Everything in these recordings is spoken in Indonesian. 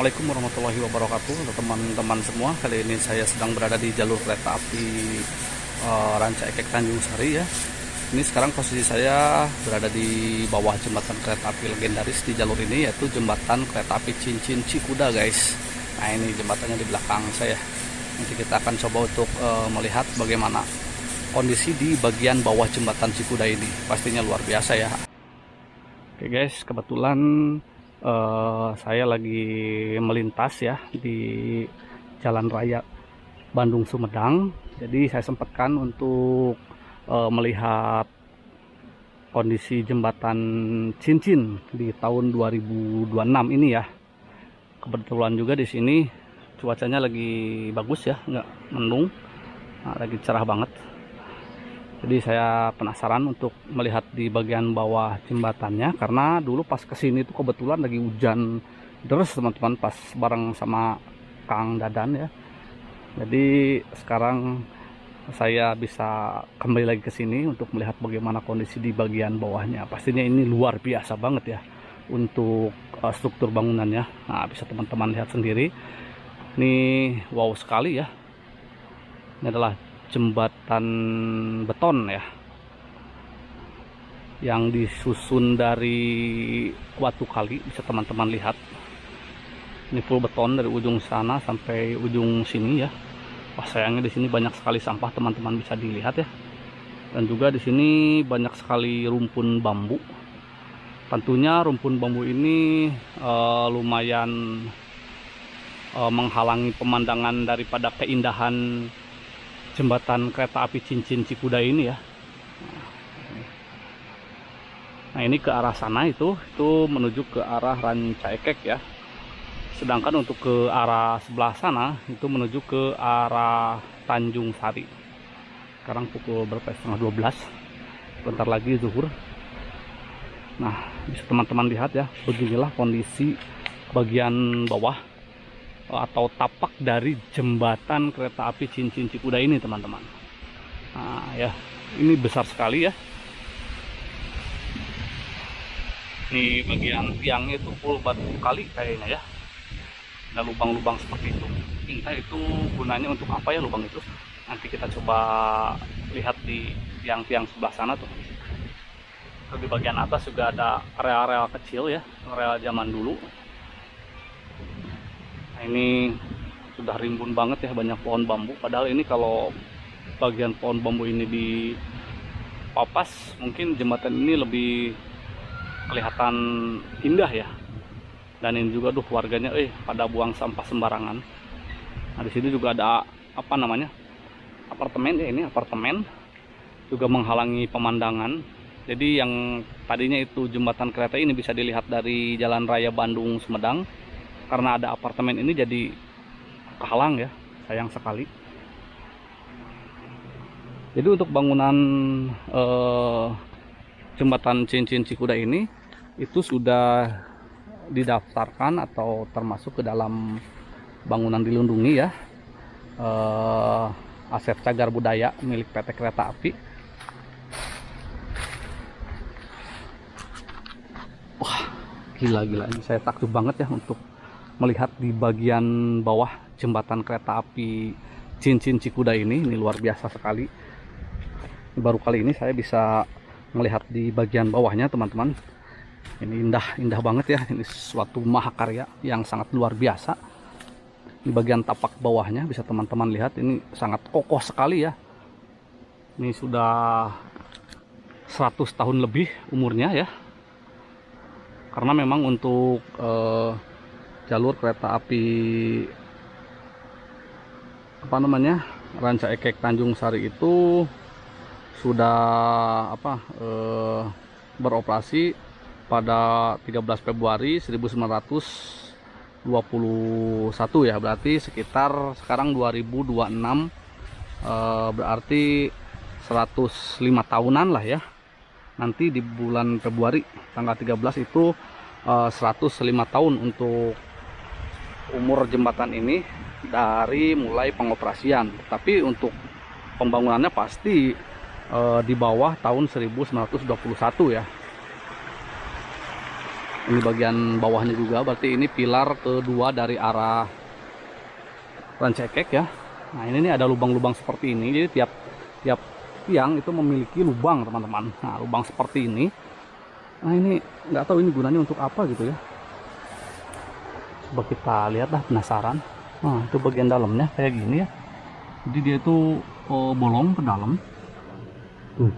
Assalamualaikum warahmatullahi wabarakatuh untuk teman-teman semua. Kali ini saya sedang berada di jalur kereta api Ranca Ekek Tanjung Sari ya. Ini sekarang posisi saya berada di bawah jembatan kereta api legendaris di jalur ini, yaitu jembatan kereta api Cincin Cikuda guys. Nah ini jembatannya di belakang saya. Nanti kita akan coba untuk melihat bagaimana kondisi di bagian bawah jembatan Cikuda ini. Pastinya luar biasa ya. Oke guys, kebetulan saya lagi melintas ya di Jalan Raya Bandung Sumedang. Jadi saya sempatkan untuk melihat kondisi jembatan Cincin di tahun 2026 ini ya. Kebetulan juga di sini cuacanya lagi bagus ya, nggak mendung, lagi cerah banget. Jadi saya penasaran untuk melihat di bagian bawah jembatannya, karena dulu pas kesini tuh kebetulan lagi hujan deras teman-teman, pas bareng sama Kang Dadan ya. Jadi sekarang saya bisa kembali lagi ke sini untuk melihat bagaimana kondisi di bagian bawahnya. Pastinya ini luar biasa banget ya untuk struktur bangunannya. Nah, bisa teman-teman lihat sendiri. Ini wow sekali ya. Ini adalah jembatan beton ya, yang disusun dari Watu Kali. Bisa teman-teman lihat, ini full beton dari ujung sana sampai ujung sini ya. Wah, sayangnya di sini banyak sekali sampah teman-teman, bisa dilihat ya. Dan juga di sini banyak sekali rumpun bambu. Tentunya rumpun bambu ini lumayan menghalangi pemandangan daripada keindahan jembatan kereta api Cincin Cikuda ini ya. Nah ini ke arah sana itu menuju ke arah Ranca Ekek ya. Sedangkan untuk ke arah sebelah sana itu menuju ke arah Tanjung Sari. Sekarang pukul berapa? Setengah 12. Bentar lagi zuhur. Nah bisa teman-teman lihat ya, beginilah kondisi bagian bawah atau tapak dari jembatan kereta api Cincin Cikuda ini teman-teman. Nah ya, ini besar sekali ya. Ini bagian tiangnya itu full batu kali kayaknya ya. Ada lubang-lubang seperti itu. Entah itu gunanya untuk apa ya lubang itu. Nanti kita coba lihat di tiang-tiang sebelah sana tuh. Di bagian atas juga ada areal-areal kecil ya, areal zaman dulu. Nah, ini sudah rimbun banget ya, banyak pohon bambu. Padahal ini kalau bagian pohon bambu ini dipapas, mungkin jembatan ini lebih kelihatan indah ya. Dan ini juga warganya pada buang sampah sembarangan. Nah di sini juga ada apa namanya, apartemen ya, ini apartemen juga menghalangi pemandangan. Jadi yang tadinya itu jembatan kereta ini bisa dilihat dari Jalan Raya Bandung Sumedang. Karena ada apartemen ini jadi kehalang ya, sayang sekali. Jadi untuk bangunan jembatan Cincin Cikuda ini itu sudah didaftarkan atau termasuk ke dalam bangunan dilindungi ya, aset cagar budaya milik PT Kereta Api. Wah, gila-gila, ini saya takjub banget ya untuk melihat di bagian bawah jembatan kereta api Cincin Cikuda ini luar biasa sekali. Baru kali ini saya bisa melihat di bagian bawahnya teman-teman. Ini indah banget ya, ini suatu mahakarya yang sangat luar biasa. Di bagian tapak bawahnya bisa teman-teman lihat, ini sangat kokoh sekali ya. Ini sudah 100 tahun lebih umurnya ya. Karena memang untuk jalur kereta api Ranca Ekek Tanjung Sari itu sudah beroperasi pada 13 Februari 1921 ya, berarti sekitar sekarang 2026, berarti 105 tahunan lah ya. Nanti di bulan Februari tanggal 13 itu 105 tahun untuk umur jembatan ini dari mulai pengoperasian. Tapi untuk pembangunannya pasti di bawah tahun 1921 ya. Ini bagian bawahnya juga, berarti ini pilar kedua dari arah ranca ekek ya. Nah ini nih ada lubang-lubang seperti ini, jadi tiap tiang itu memiliki lubang teman-teman. Nah lubang seperti ini, nah ini nggak tahu ini gunanya untuk apa gitu ya. Coba kita lihat dah, penasaran. Nah itu bagian dalamnya kayak gini ya, jadi dia itu bolong ke dalam tuh.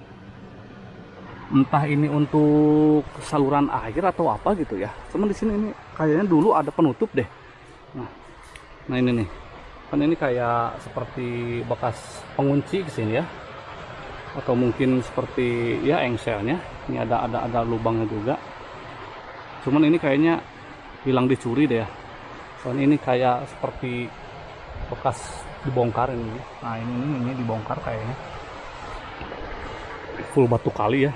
Entah ini untuk saluran air atau apa gitu ya. Cuman di sini ini kayaknya dulu ada penutup deh. Nah ini nih, kan ini kayak seperti bekas pengunci ke sini ya, atau mungkin seperti ya engselnya. Ini ada lubangnya juga. Cuman ini kayaknya hilang dicuri deh ya. Soalnya ini kayak seperti bekas dibongkar ini. Nah ini dibongkar kayaknya. Full batu kali ya.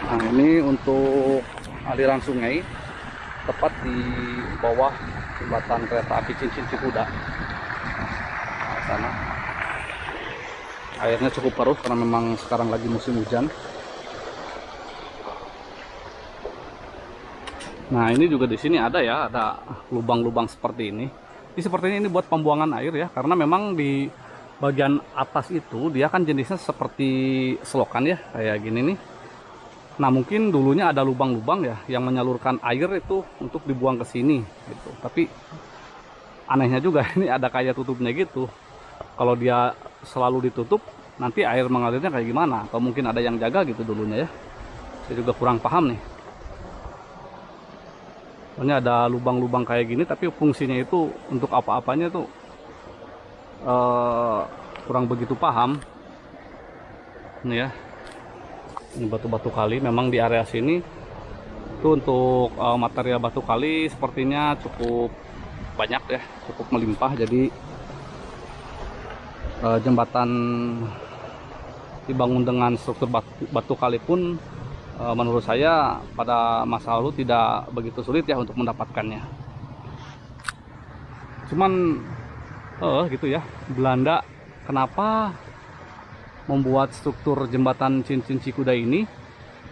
Nah ini untuk aliran sungai, tepat di bawah jembatan kereta api Cincin Cikuda. Nah, sana airnya cukup keruh karena memang sekarang lagi musim hujan. Nah ini juga di sini ada ya, ada lubang-lubang seperti ini. Ini sepertinya ini buat pembuangan air ya, karena memang di bagian atas itu dia kan jenisnya seperti selokan ya, kayak gini nih. Nah mungkin dulunya ada lubang-lubang ya yang menyalurkan air itu untuk dibuang ke sini gitu. Tapi anehnya juga ini ada kayak tutupnya gitu. Kalau dia selalu ditutup, nanti air mengalirnya kayak gimana? Atau mungkin ada yang jaga gitu dulunya ya. Saya juga kurang paham nih. Soalnya ada lubang-lubang kayak gini, tapi fungsinya itu untuk apa-apanya tuh kurang begitu paham. Ini ya. Ini batu-batu kali, memang di area sini itu untuk material batu kali sepertinya cukup banyak ya, cukup melimpah. Jadi jembatan dibangun dengan struktur batu kali pun menurut saya pada masa lalu tidak begitu sulit ya untuk mendapatkannya. Cuman gitu ya, Belanda kenapa membuat struktur jembatan Cincin Cikuda ini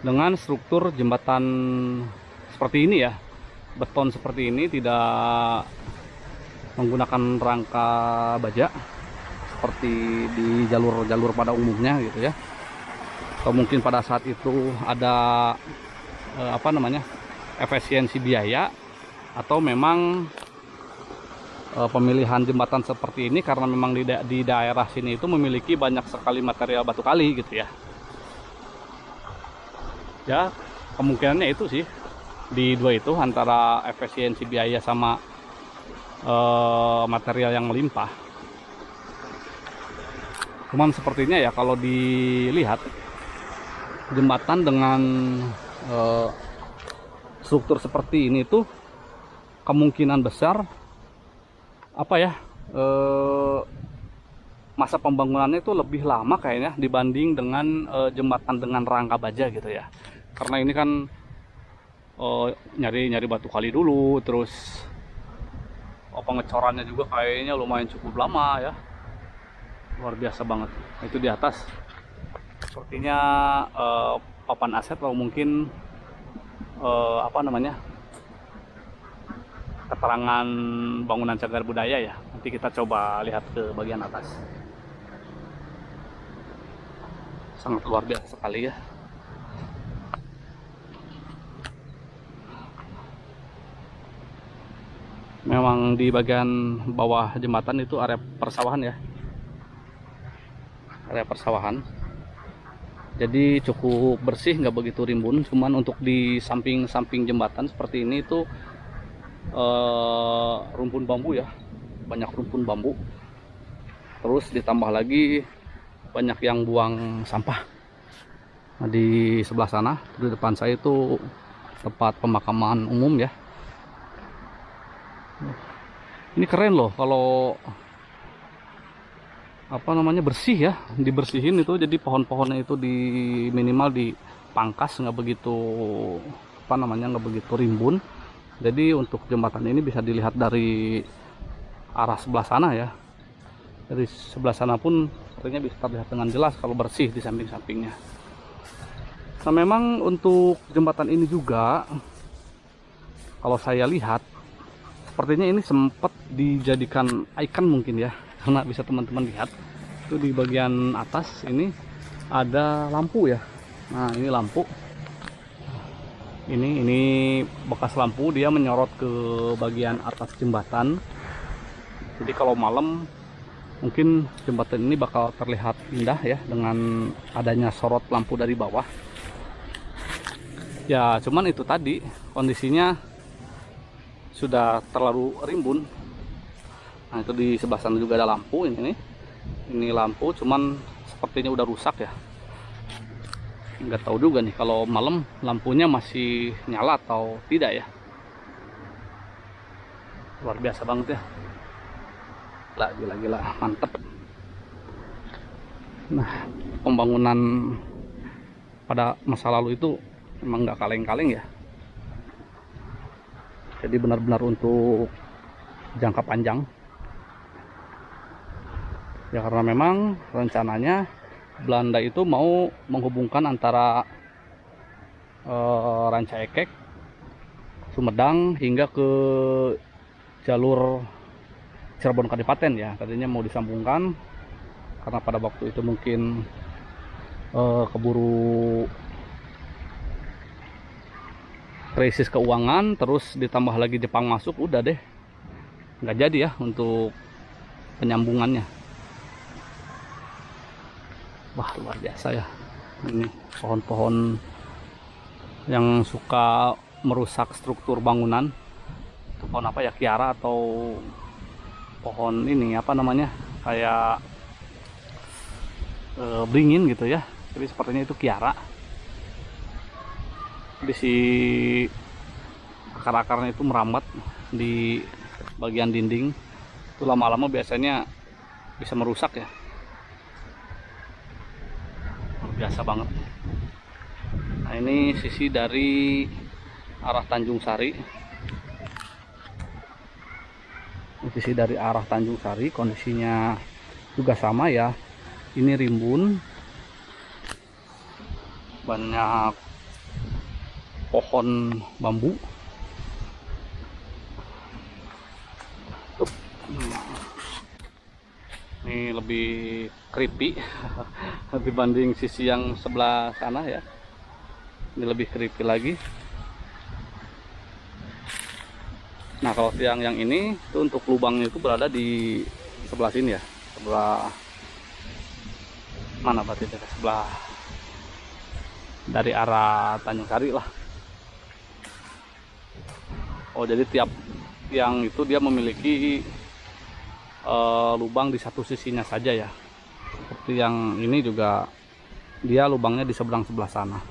dengan struktur jembatan seperti ini ya, beton seperti ini, tidak menggunakan rangka baja seperti di jalur-jalur pada umumnya gitu ya. Atau mungkin pada saat itu ada efisiensi biaya, atau memang pemilihan jembatan seperti ini karena memang di daerah sini itu memiliki banyak sekali material batu kali gitu ya. Ya kemungkinannya itu sih, di dua itu, antara efisiensi biaya sama material yang melimpah. Cuman sepertinya ya kalau dilihat jembatan dengan struktur seperti ini tuh kemungkinan besar masa pembangunannya itu lebih lama kayaknya dibanding dengan jembatan dengan rangka baja gitu ya. Karena ini kan nyari batu kali dulu, terus pengecorannya juga kayaknya lumayan cukup lama ya. Luar biasa banget. Itu di atas sepertinya papan aset atau mungkin keterangan bangunan cagar budaya ya. Nanti kita coba lihat ke bagian atas. Sangat luar biasa sekali ya. Memang di bagian bawah jembatan itu area persawahan ya. Area persawahan. Jadi cukup bersih, nggak begitu rimbun. Cuman untuk di samping-samping jembatan seperti ini itu rumpun bambu ya, banyak rumpun bambu. Terus ditambah lagi banyak yang buang sampah. Nah, di sebelah sana, di depan saya itu tempat pemakaman umum ya. Ini keren loh kalau bersih ya, dibersihin itu. Jadi pohon-pohonnya itu minimal dipangkas, nggak begitu rimbun. Jadi untuk jembatan ini bisa dilihat dari arah sebelah sana ya. Dari sebelah sana pun sepertinya bisa terlihat dengan jelas kalau bersih di samping-sampingnya. Nah, memang untuk jembatan ini juga kalau saya lihat sepertinya ini sempat dijadikan ikon mungkin ya, karena bisa teman-teman lihat itu di bagian atas ini ada lampu ya. Nah, ini lampu. Ini bekas lampu, dia menyorot ke bagian atas jembatan. Jadi kalau malam mungkin jembatan ini bakal terlihat indah ya dengan adanya sorot lampu dari bawah. Ya, cuman itu tadi kondisinya sudah terlalu rimbun. Nah, itu di sebelah sana juga ada lampu ini. Ini lampu cuman sepertinya udah rusak ya. Nggak tahu juga nih kalau malam lampunya masih nyala atau tidak ya. Luar biasa banget ya. Gila, mantep. Nah, pembangunan pada masa lalu itu memang nggak kaleng-kaleng ya. Jadi benar-benar untuk jangka panjang. Ya karena memang rencananya Belanda itu mau menghubungkan antara Ranca Ekek, Sumedang hingga ke jalur Cirebon Kadipaten ya. Tadinya mau disambungkan karena pada waktu itu mungkin keburu krisis keuangan, terus ditambah lagi Jepang masuk, udah deh nggak jadi ya untuk penyambungannya. Wah, luar biasa ya. Ini pohon-pohon yang suka merusak struktur bangunan. Itu pohon apa ya, kiara atau pohon ini apa namanya, kayak beringin gitu ya. Jadi sepertinya itu kiara. Jadi si akar-akarnya itu merambat di bagian dinding. Itu lama-lama biasanya bisa merusak ya. Biasa banget. Nah, ini sisi dari arah Tanjung Sari. Sisi dari arah Tanjung Sari kondisinya juga sama ya. Ini rimbun, banyak pohon bambu. Ini lebih creepy dibanding sisi yang sebelah sana ya. Ini lebih creepy lagi. Nah, kalau tiang yang ini itu untuk lubangnya itu berada di sebelah sini ya, sebelah mana berarti ya? Sebelah dari arah Tanjung Sari lah. Oh, jadi tiap tiang itu dia memiliki lubang di satu sisinya saja ya. Seperti yang ini juga dia lubangnya di sebelah sana.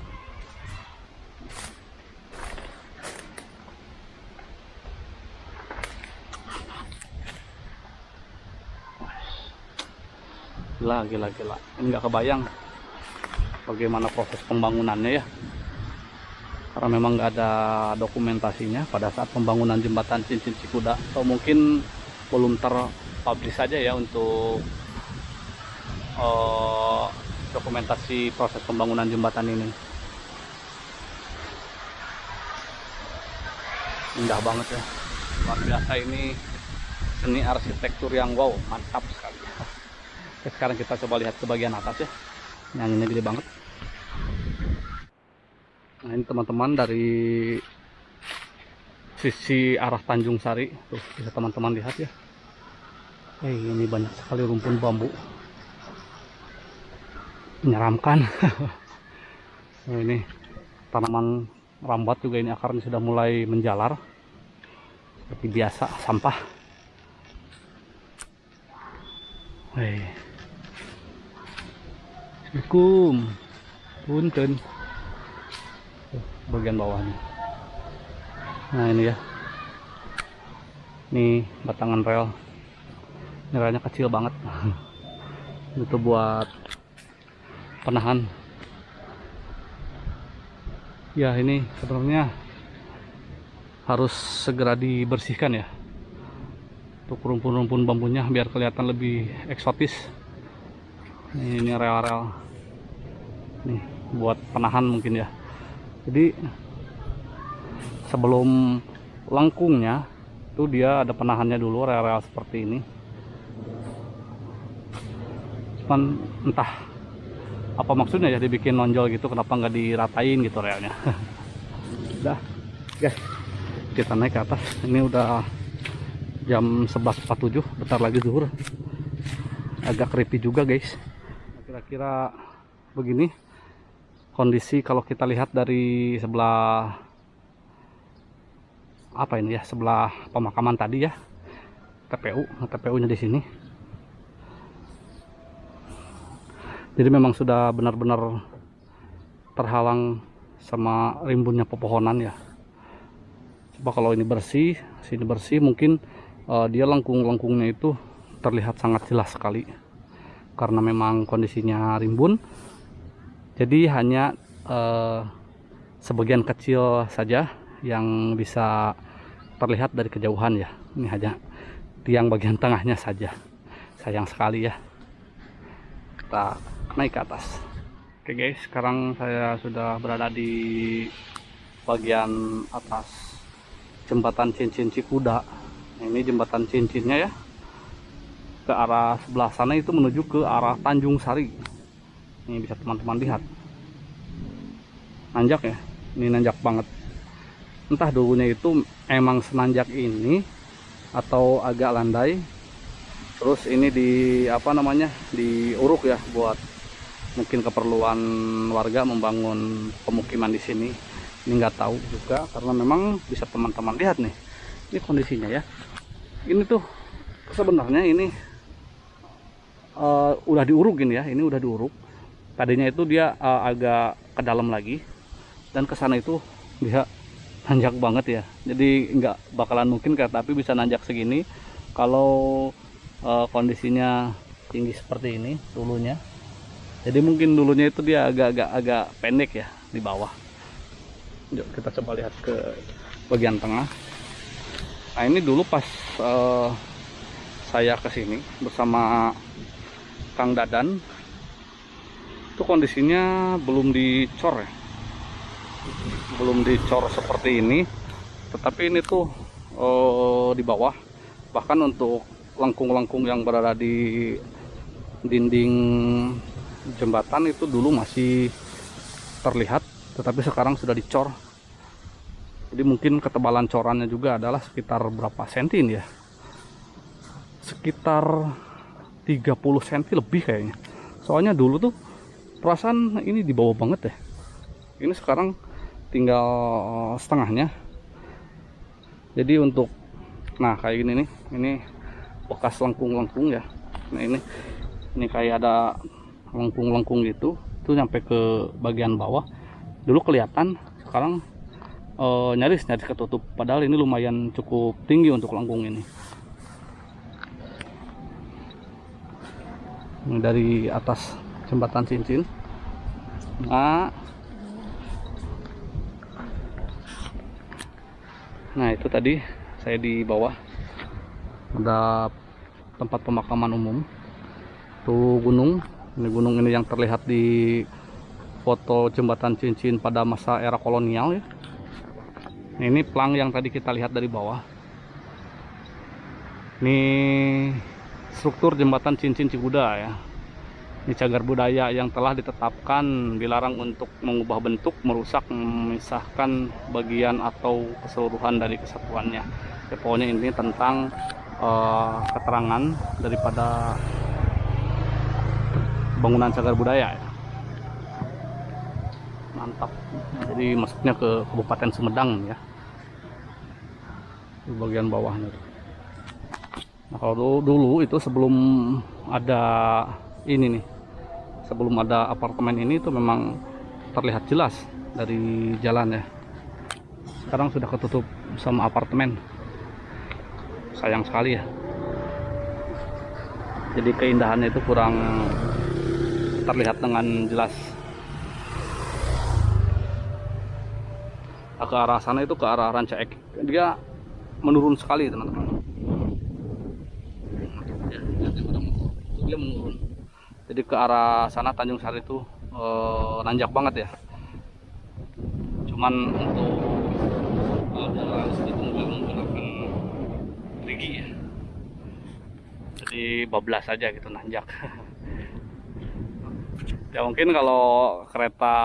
Gila. Ini nggak kebayang bagaimana proses pembangunannya ya. Karena memang nggak ada dokumentasinya pada saat pembangunan jembatan Cincin Cikuda, atau mungkin belum terpublish saja ya untuk dokumentasi proses pembangunan jembatan ini. Indah banget ya, luar biasa. Ini seni arsitektur yang wow, mantap sekali. Oke, sekarang kita coba lihat ke bagian atas ya. Nyanyinya gede banget. Nah, ini teman-teman dari sisi arah Tanjung Sari, tuh bisa teman-teman lihat ya. Ini banyak sekali rumpun bambu, menyeramkan. Nah, ini tanaman rambat juga, ini akarnya sudah mulai menjalar seperti biasa sampah. Assalamualaikum, punten. Bagian bawahnya. Nah, ini ya, ini batangan rel. Ini relnya kecil banget. Itu buat penahan. Ya, ini sebenarnya harus segera dibersihkan ya. untuk rumpun-rumpun bambunya biar kelihatan lebih eksotis. Ini rel-rel nih buat penahan mungkin ya. Jadi sebelum lengkungnya itu dia ada penahannya dulu, rel-rel seperti ini. Cuman entah apa maksudnya ya dibikin nonjol gitu, kenapa nggak diratain gitu relnya. Udah guys, kita naik ke atas. Ini udah jam 11.47, bentar lagi zuhur. Agak creepy juga guys. Kira-kira begini kondisi kalau kita lihat dari sebelah apa ini ya, sebelah pemakaman tadi ya, TPU-nya di sini. Jadi memang sudah benar-benar terhalang sama rimbunnya pepohonan ya. Coba kalau ini bersih, sini bersih, mungkin dia lengkung-lengkungnya itu terlihat sangat jelas sekali. Karena memang kondisinya rimbun, jadi hanya sebagian kecil saja yang bisa terlihat dari kejauhan ya. Ini hanya tiang bagian tengahnya saja. Sayang sekali ya. Kita naik ke atas. Oke guys, sekarang saya sudah berada di bagian atas jembatan Cincin Cikuda. Ini jembatan cincinnya ya. Ke arah sebelah sana itu menuju ke arah Tanjung Sari. Ini bisa teman-teman lihat. Nanjak ya. Ini nanjak banget. Entah dulunya itu emang senanjak ini atau agak landai. Terus ini di apa namanya? Diuruk ya buat mungkin keperluan warga membangun pemukiman di sini. Ini nggak tahu juga karena memang bisa teman-teman lihat nih. Ini kondisinya ya. Ini tuh sebenarnya ini udah diurukin ya. Ini udah diuruk. Tadinya itu dia agak ke dalam lagi dan ke sana itu dia nanjak banget ya. Jadi nggak bakalan mungkin kereta api bisa nanjak segini kalau kondisinya tinggi seperti ini dulunya. Jadi mungkin dulunya itu dia agak pendek ya di bawah. Yuk kita coba lihat ke bagian tengah. Nah ini dulu pas saya kesini bersama Kang Dadan, itu kondisinya belum dicor ya, belum dicor seperti ini. Tetapi ini tuh di bawah, bahkan untuk lengkung-lengkung yang berada di dinding jembatan itu dulu masih terlihat, tetapi sekarang sudah dicor. Jadi mungkin ketebalan corannya juga adalah sekitar berapa senti ini ya, sekitar 30 cm lebih kayaknya. Soalnya dulu tuh perasaan ini di bawah banget ya. Ini sekarang tinggal setengahnya. Jadi untuk nah kayak gini nih, ini bekas lengkung-lengkung ya. Nah ini kayak ada lengkung-lengkung gitu, tuh sampai ke bagian bawah. Dulu kelihatan, sekarang nyaris ketutup. Padahal ini lumayan cukup tinggi untuk lengkung ini. Ini dari atas jembatan Cincin. Nah itu tadi saya di bawah ada tempat pemakaman umum. Tuh gunung. Ini gunung ini yang terlihat di foto jembatan Cincin pada masa era kolonial ya. Ini plang yang tadi kita lihat dari bawah. Ini struktur jembatan Cincin Cikuda ya. Ini cagar budaya yang telah ditetapkan dilarang untuk mengubah bentuk, merusak, memisahkan bagian atau keseluruhan dari kesatuannya. Ya, pokoknya ini tentang keterangan daripada bangunan cagar budaya ya. Mantap. Jadi masuknya ke Kabupaten Sumedang ya, di bagian bawahnya. Nah kalau dulu itu sebelum ada ini nih, sebelum ada apartemen ini itu memang terlihat jelas dari jalan ya. Sekarang sudah ketutup sama apartemen. Sayang sekali ya. Jadi keindahannya itu kurang terlihat dengan jelas. Ke arah sana itu ke arah Ranca Ekek, dia menurun sekali teman-teman. dia menurun. Jadi ke arah sana Tanjung Sari itu nanjak banget ya. Cuman untuk jalan itu menggunakan rigi ya. Jadi bablas saja gitu nanjak. Ya mungkin kalau kereta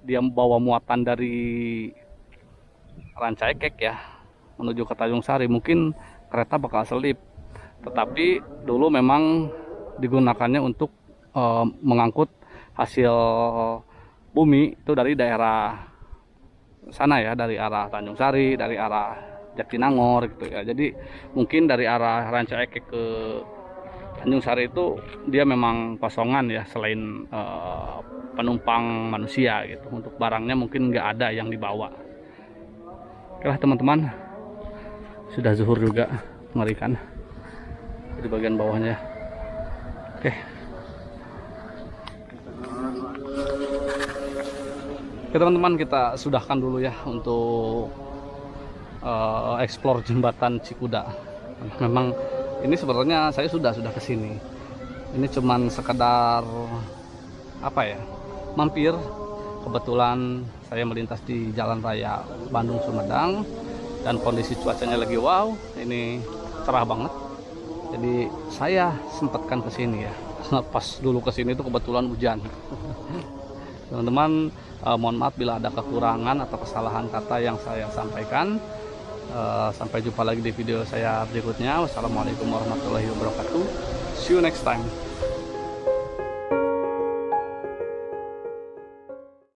dia bawa muatan dari Rancaikek ya menuju ke Tanjung Sari, mungkin kereta bakal selip. Tetapi dulu memang digunakannya untuk mengangkut hasil bumi itu dari daerah sana ya, dari arah Tanjung Sari, dari arah Jatinangor gitu ya. Jadi mungkin dari arah Rancaikek ke Tanjung Sari itu dia memang kosongan ya, selain penumpang manusia gitu. Untuk barangnya mungkin nggak ada yang dibawa. Oke lah teman-teman, sudah zuhur juga, mengerikan di bagian bawahnya. Oke. Oke teman-teman, kita sudahkan dulu ya untuk explore jembatan Cikuda. Memang ini sebenarnya saya sudah kesini. Ini cuman sekedar apa ya, mampir. Kebetulan saya melintas di jalan raya Bandung Sumedang dan kondisi cuacanya lagi wow, ini cerah banget. Jadi saya sempatkan kesini ya. Pas dulu kesini itu kebetulan hujan. Teman-teman, mohon maaf bila ada kekurangan atau kesalahan kata yang saya sampaikan. Sampai jumpa lagi di video saya berikutnya. Wassalamualaikum warahmatullahi wabarakatuh. See you next time.